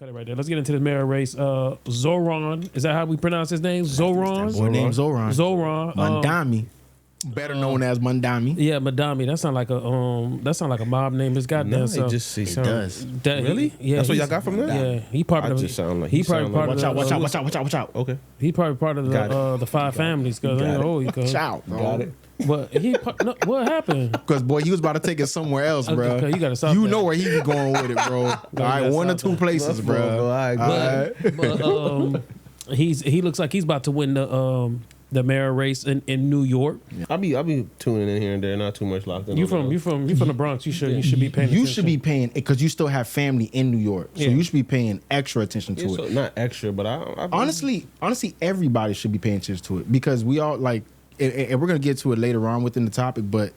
cut it right there. Let's get into the mayor race. Zohran, is that how we pronounce his name? Zohran? Boy named Zohran. Zohran. Mamdani. Better known as Mamdani. Yeah, Mamdani. That sound like a mob name. It's goddamn. No, it just It does. Really? Yeah, That's what y'all he's- got from that? Yeah, he probably. I just sound like he he probably sound part like- of Watch out. Okay. He probably part of Got the five families. Cause I ain't gonna hold you, cuz. Watch out, bro. Got it. But no, what happened? Because, boy, he was about to take it somewhere else, bro. Okay, you gotta stop You that. know where he be going with it, bro. All right, gotta one or stop two that. places, My fault, bro. bro. All right, All right. But he looks like he's about to win the mayor race in New York. I'll be tuning in here and there, not too much locked in. You from the Bronx? You should be paying. You attention. should be paying, because you still have family in New York. So Yeah. you should be paying extra attention to Yeah, it. so not extra, but I Honestly, everybody should be paying attention to it, because we all like, and we're gonna get to it later on within the topic, but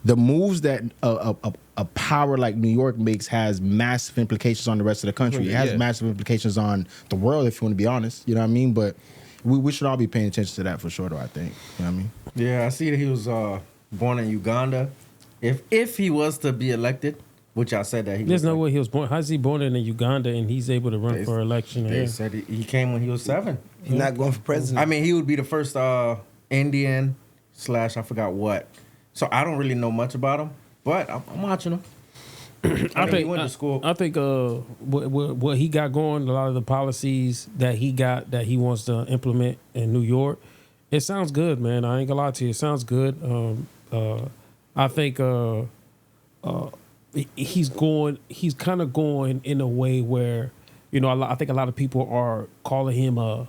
the moves that a power like New York makes has massive implications on the rest of the country. It has Yeah. massive implications on the world, if you want to be honest. You know what I mean? But we should all be paying attention to that for sure, though, I think. You know what I mean? Yeah, I see that he was born in Uganda. If he was to be elected, which I said that he There's was no like, way he was born. How's he born in Uganda and he's able to run for election? They here? said he came when he was 7. He's not going for president. I mean, he would be the first Indian / I forgot what. So I don't really know much about him, but I'm watching him. I think he went to school. I think what he got going, a lot of the policies that he wants to implement in New York, it sounds good, man. I ain't gonna lie to you, it sounds good. I think he's kind of going in a way where, you know, I think a lot of people are calling him a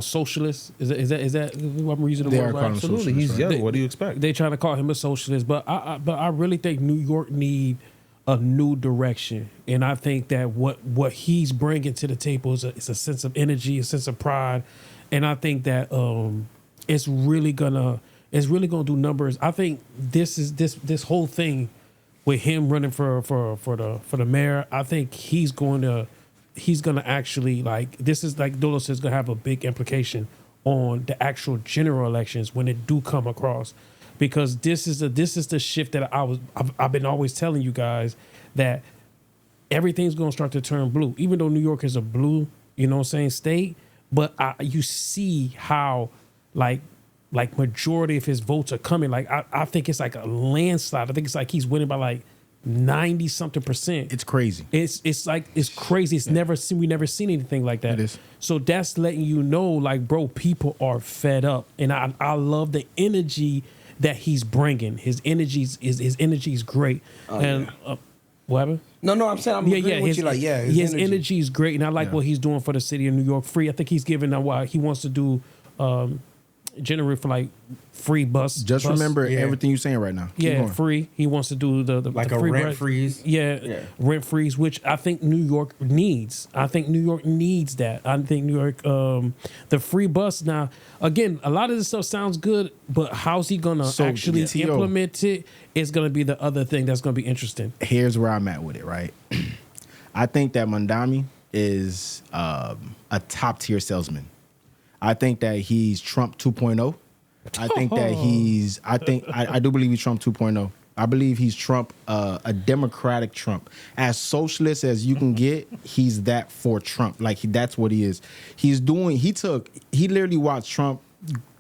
socialist. Is that what I'm using the They word are right? calling him absolutely. socialist, He's right? young. What do you expect? They trying to call him a socialist, but I really think New York need a new direction, and I think that what he's bringing to the table is a sense of energy, a sense of pride, and I think that it's really gonna do numbers. I think this whole thing with him running for the mayor, I think he's gonna actually, like, this is like Dolo says, gonna have a big implication on the actual general elections when it do come across, because this is the shift that I've been always telling you guys, that everything's gonna start to turn blue, even though New York is a blue, you know what I'm saying, state, but you see how like majority of his votes are coming. Like I think it's like a landslide. I think it's like he's winning by like 90-something%. It's crazy. It's crazy. It's we never seen anything like that. It is. So that's letting you know, like, bro, people are fed up, and I love the energy that he's bringing. His energy is great. What happened? No, I'm saying I'm agreeing with you. Like, his energy is great, and I like what he's doing for the city of New York. Free. I think he's giving what he wants to do. Generate for like free bus. Just remember everything you're saying right now. Keep going. Free. He wants to do the like the a free rent freeze. Yeah, rent freeze, which I think New York needs. I think New York needs that. I think New York, the free bus. Now, again, a lot of this stuff sounds good, but how's he gonna actually implement it? Is gonna be the other thing that's gonna be interesting. Here's where I'm at with it, right? I think that Mamdani is a top tier salesman. I think that he's Trump 2.0. I think that I do believe he's Trump 2.0. I believe he's Trump, a democratic Trump. As socialist as you can get, he's that for Trump. Like, that's what he is. He literally watched Trump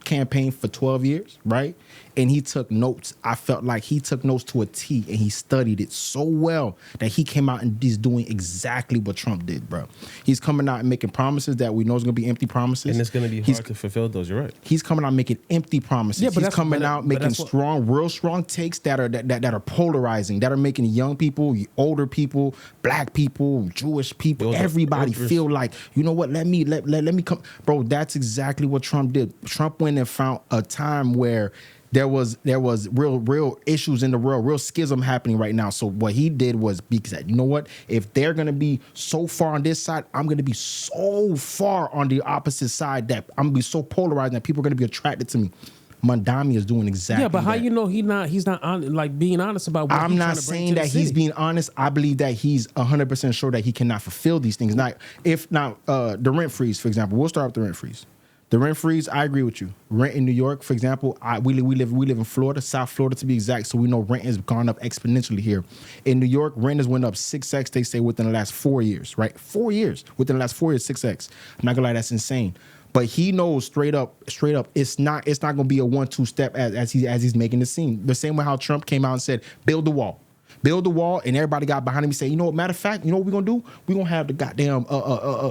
campaign for 12 years, right? And he took notes. I felt like he took notes to a T, and he studied it so well that he came out and he's doing exactly what Trump did, bro. He's coming out and making promises that we know is going to be empty promises. And it's going to be hard to fulfill those. You're right. He's coming out making empty promises. Yeah, but he's coming out making real strong takes that are polarizing, that are making young people, older people, black people, Jewish people, everybody feel like, you know what? Let me come, bro. That's exactly what Trump did. Trump went and found a time where there was real issues in the world, real schism happening right now. So what he did was be said, you know what? If they're gonna be so far on this side, I'm gonna be so far on the opposite side that I'm gonna be so polarized that people are gonna be attracted to me. Mamdani is doing exactly. Yeah, but how that. you know he's not like being honest about what I'm not saying that he's being honest. I believe that he's 100% sure that he cannot fulfill these things. The rent freeze, for example, we'll start with the rent freeze. The rent freeze, I agree with you. Rent in New York, for example, we live in Florida, South Florida to be exact, so we know rent has gone up exponentially here. In New York, rent has went up 6x, they say, within the last 4 years, right? 4 years. Within the last 4 years, 6x. I'm not gonna lie, that's insane. But he knows straight up, it's not gonna be a 1-2 step as he's making the scene. The same way how Trump came out and said, build the wall. Build the wall, and everybody got behind him and say, you know what, matter of fact, you know what we're gonna do? We're gonna have the goddamn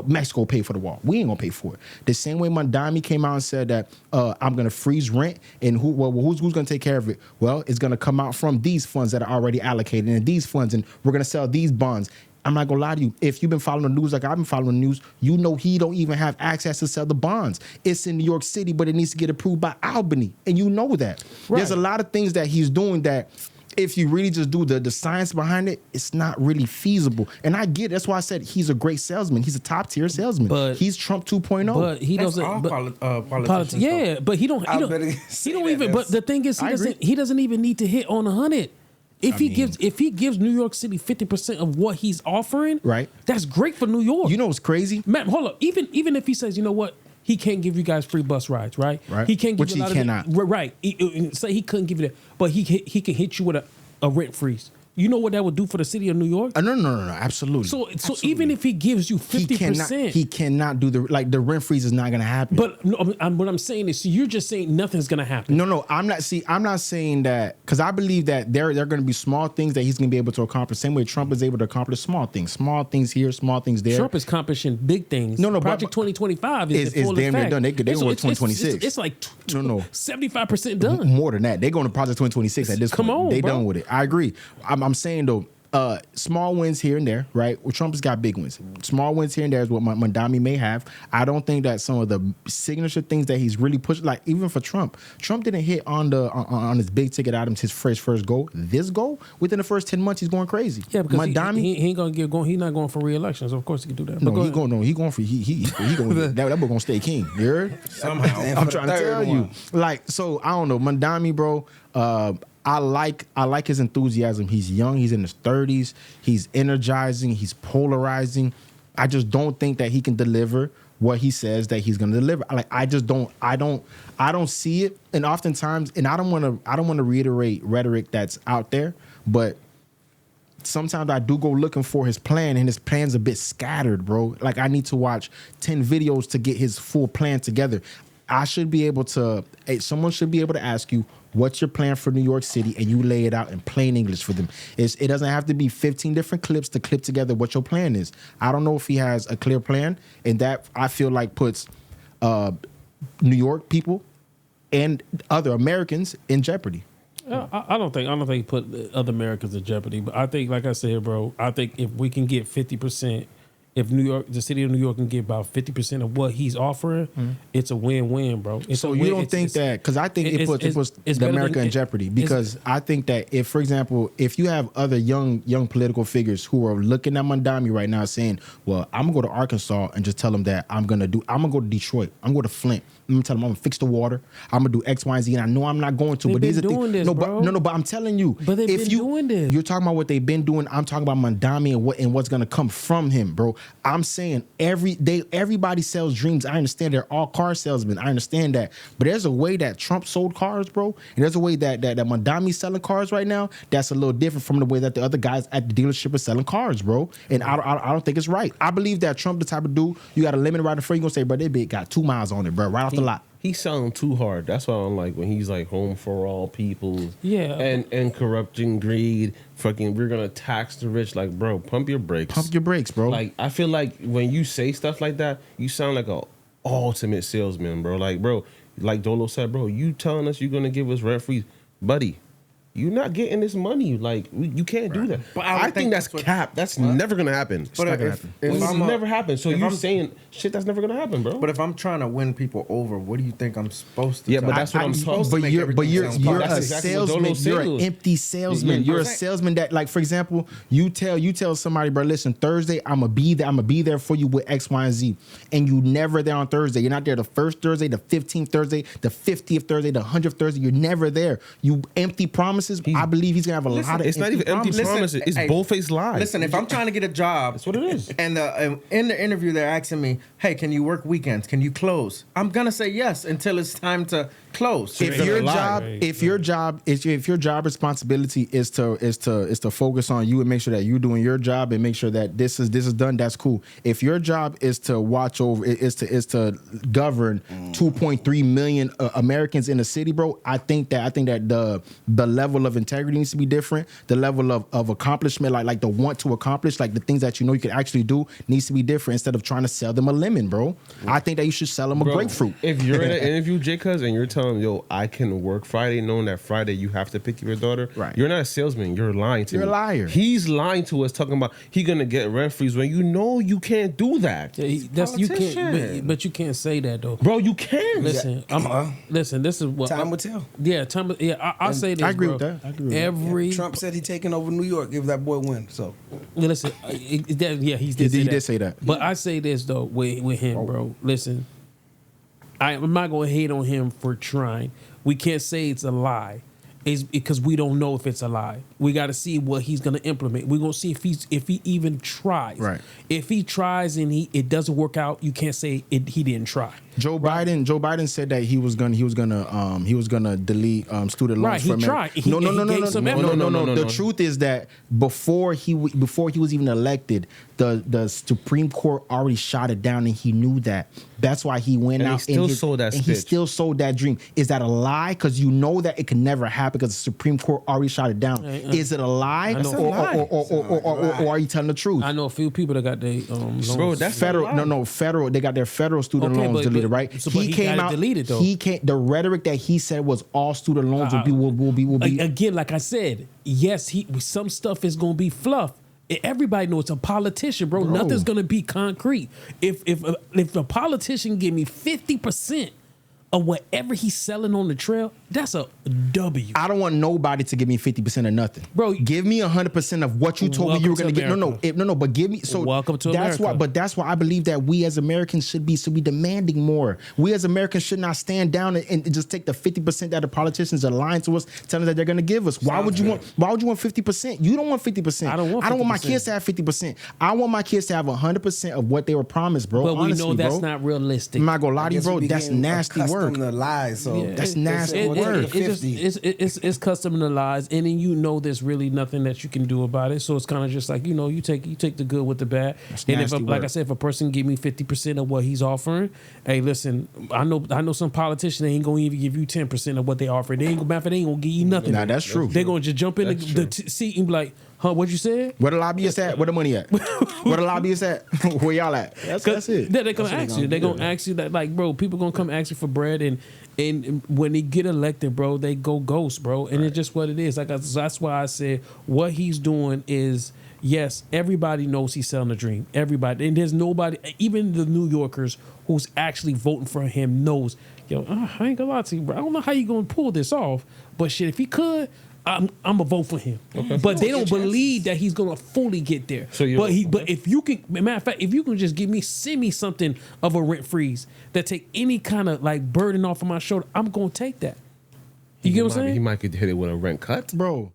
Mexico pay for the wall. We ain't gonna pay for it. The same way Mamdani came out and said that I'm gonna freeze rent, and who's gonna take care of it? Well, it's gonna come out from these funds that are already allocated, and these funds, and we're gonna sell these bonds. I'm not gonna lie to you. If you've been following the news like I've been following the news, you know he don't even have access to sell the bonds. It's in New York City, but it needs to get approved by Albany, and you know that. Right. There's a lot of things that he's doing that, if you really just do the science behind it, it's not really feasible. And I get it. That's why I said he's a great salesman. He's a top tier salesman. But he's Trump 2.0. But he doesn't. Politicians. Yeah, but he don't even. But the thing is, he doesn't even need to hit on 100. If he gives New York City 50% of what he's offering, right, that's great for New York. You know what's crazy? Matt, hold up. Even if he says, you know what, he can't give you guys free bus rides, right? Right. He can't give Which you a lot he cannot. Right. Say he couldn't give you that, but he can hit you with a rent freeze. You know what that would do for the city of New York? No, absolutely. So absolutely. Even if he gives you 50%, he cannot do the rent freeze is not going to happen. But no, what I'm saying is, so you're just saying nothing's going to happen. No, I'm not. See, I'm not saying that, because I believe that there are going to be small things that he's going to be able to accomplish. Same way Trump is able to accomplish small things here, small things there. Trump is accomplishing big things. No, Project 2025 is damn near done. They going to 2026. It's like 75% done. More than that. They're going to Project 2026 at this point. Come on, they bro. Done with it. I agree. I'm saying though, small wins here and there, right? Well, Trump has got big wins. Small wins here and there is what Mamdani may have. I don't think that some of the signature things that he's really pushed, like even for Trump didn't hit on his big ticket items, his first goal. This goal, within the first 10 months, he's going crazy. Yeah, because Mamdani, he ain't gonna he's not going for re-election, so of course he can do that. No, he going for that boy gonna stay king. You heard? Somehow. I'm trying to tell you. Like, so I don't know, Mamdani, bro. I like his enthusiasm. He's young. He's in his 30s. He's energizing. He's polarizing. I just don't think that he can deliver what he says that he's going to deliver. I don't see it. And oftentimes, and I don't want to reiterate rhetoric that's out there, but sometimes I do go looking for his plan, and his plan's a bit scattered, bro. Like, I need to watch 10 videos to get his full plan together. Someone should be able to ask you, what's your plan for New York City? And you lay it out in plain English for them. It doesn't have to be 15 different clips to clip together what your plan is. I don't know if he has a clear plan, and that I feel like puts New York people and other Americans in jeopardy. I don't think he put other Americans in jeopardy, but I think, like I said, bro, I think if we can get 50%. If the city of New York can get about 50% of what he's offering, it's a win-win, bro. So you don't think that, because I think it puts the America in jeopardy, because I think that if, for example, if you have other young political figures who are looking at Mamdani right now saying, well, I'm going to go to Arkansas and just tell them that I'm going to go to Detroit. I'm going to go to Flint. I'm going to tell them I'm going to fix the water. I'm going to do X, Y, and Z. And I know I'm not going to. They've but been these are doing this, bro. But I'm telling you. But they've been doing this. You're talking about what they've been doing. I'm talking about Mamdani and what's going to come from him, bro. I'm saying everybody sells dreams. I understand they're all car salesmen. I understand that. But there's a way that Trump sold cars, bro. And there's a way that Mamdani's selling cars right now that's a little different from the way that the other guys at the dealership are selling cars, bro. And I don't think it's right. I believe that Trump, the type of dude, you got a limit right in front, you're going to say, bro, that bitch got 2 miles on it, bro, right off the lot. He sounds too hard. That's why I'm like, when he's like home for all people, and corruption, greed, fucking, we're gonna tax the rich. Like, bro, pump your brakes. Pump your brakes, bro. Like, I feel like when you say stuff like that, you sound like a ultimate salesman, bro. Like, bro, like Dolo said, bro, you telling us you're gonna give us rent free, buddy. You're not getting this money. Like, you can't do that. But I think that's cap. That's never gonna happen. But if never happen. So you're saying shit that's never gonna happen, bro. But if I'm trying to win people over, what do you think I'm supposed to? Yeah, but that's what I'm supposed to. But you're a salesman. You're an empty empty salesman. You're a salesman that, like, for example, you tell somebody, bro, listen, Thursday I'm gonna be there. I'm gonna be there for you with X, Y, and Z, and you never there on Thursday. You're not there the first Thursday, the 15th Thursday, the 50th Thursday, the 100th Thursday. You're never there. You empty promises. promises. I believe he's gonna have a lot of. It's not even empty promises. It's bold-faced lies. Listen, if I'm trying to get a job, that's what it is. And in the interview, they're asking me, "Hey, can you work weekends? Can you close?" I'm gonna say yes until it's time to close. If your job responsibility is to focus on you and make sure that you're doing your job and make sure that this is done, that's cool. If your job is to watch over, is to govern 2.3 million Americans in the city, bro, I think that the level of integrity needs to be different. The level of accomplishment, like the want to accomplish, like the things that you know you can actually do, needs to be different instead of trying to sell them a lemon, bro. I think that you should sell them a grapefruit. If you're in an interview, J-Cuz, and you're telling him, yo, I can work Friday, knowing that Friday you have to pick up your daughter, right? You're not a salesman. You're lying to me. You're a liar. He's lying to us, talking about he gonna get rent freeze when you know you can't do that. Yeah, you can't, but you can't say that though, bro. You can. Listen, listen. This is what time will tell. Yeah, time. Yeah, I say this. I agree bro. with that. Trump said he's taking over New York if that boy wins. So listen, he did say that. But I say this though with him, bro. Listen, I'm not gonna hate on him for trying. We can't say it's a lie. It's because we don't know if it's a lie. We got to see what he's going to implement. We're going to see if he even tries. Right. If he tries and it doesn't work out, you can't say he didn't try. Joe Biden said that he was gonna delete student loans. Right, he tried. No. The truth is that before he was even elected, the Supreme Court already shot it down, and he knew that. That's why he went out and he still sold that dream. Is that a lie? Because you know that it can never happen because the Supreme Court already shot it down. Is it a lie? Or are you telling the truth? I know a few people that got their loans. Bro, that's federal. They got their federal student loans deleted, right? He came out deleted though. The rhetoric that he said was all student loans will be again. Like I said, yes, some stuff is gonna be fluff. Everybody knows it's a politician, bro. Nothing's gonna be concrete. If a politician give me 50% of whatever he's selling on the trail, that's a W. I don't want nobody to give me 50% of nothing, bro. Give me 100% of what you told me you were going to get. No. But give me. So welcome to that's America. why. But that's why I believe that we as Americans should be demanding more. We as Americans should not stand down and just take the 50% that the politicians are lying to us, telling us that they're going to give us. Why would you want 50%? You don't want 50%. I don't want my kids to have 50%. I want my kids to have 100% of what they were promised, bro. But honestly, we know that's not realistic. I'm not gonna lie to you, bro. That's nasty word. The lies, so that's nasty word. It's custom to lies, and then there's really nothing that you can do about it. So it's kind of just like you take the good with the bad. That's and like I said, if a person give me 50% of what he's offering, hey, listen, I know some politicians, they ain't gonna even give you 10% of what they offer. They ain't gonna give you nothing. Nah, that's true. They're gonna just jump in the seat and be like, huh, what you said? Where the lobbyists at? Where the money at? Where the lobbyists at? Where y'all at? That's it. They're gonna ask you. They're gonna ask you that, like, bro, people gonna come ask you for bread, and when they get elected, bro, they go ghost, bro. And it's just what it is. That's why I said what he's doing is, yes, everybody knows he's selling a dream. Everybody. And there's nobody, even the New Yorkers who's actually voting for him knows, I ain't gonna lie to you, bro. I don't know how you gonna pull this off, but shit, if he could, I'm gonna vote for him. Okay. But they don't believe that he's gonna fully get there. But if you can, matter of fact, if you can just send me something of a rent freeze that take any kind of like burden off of my shoulder, I'm gonna take that. You get what I'm saying? He might get hit it with a rent cut, bro.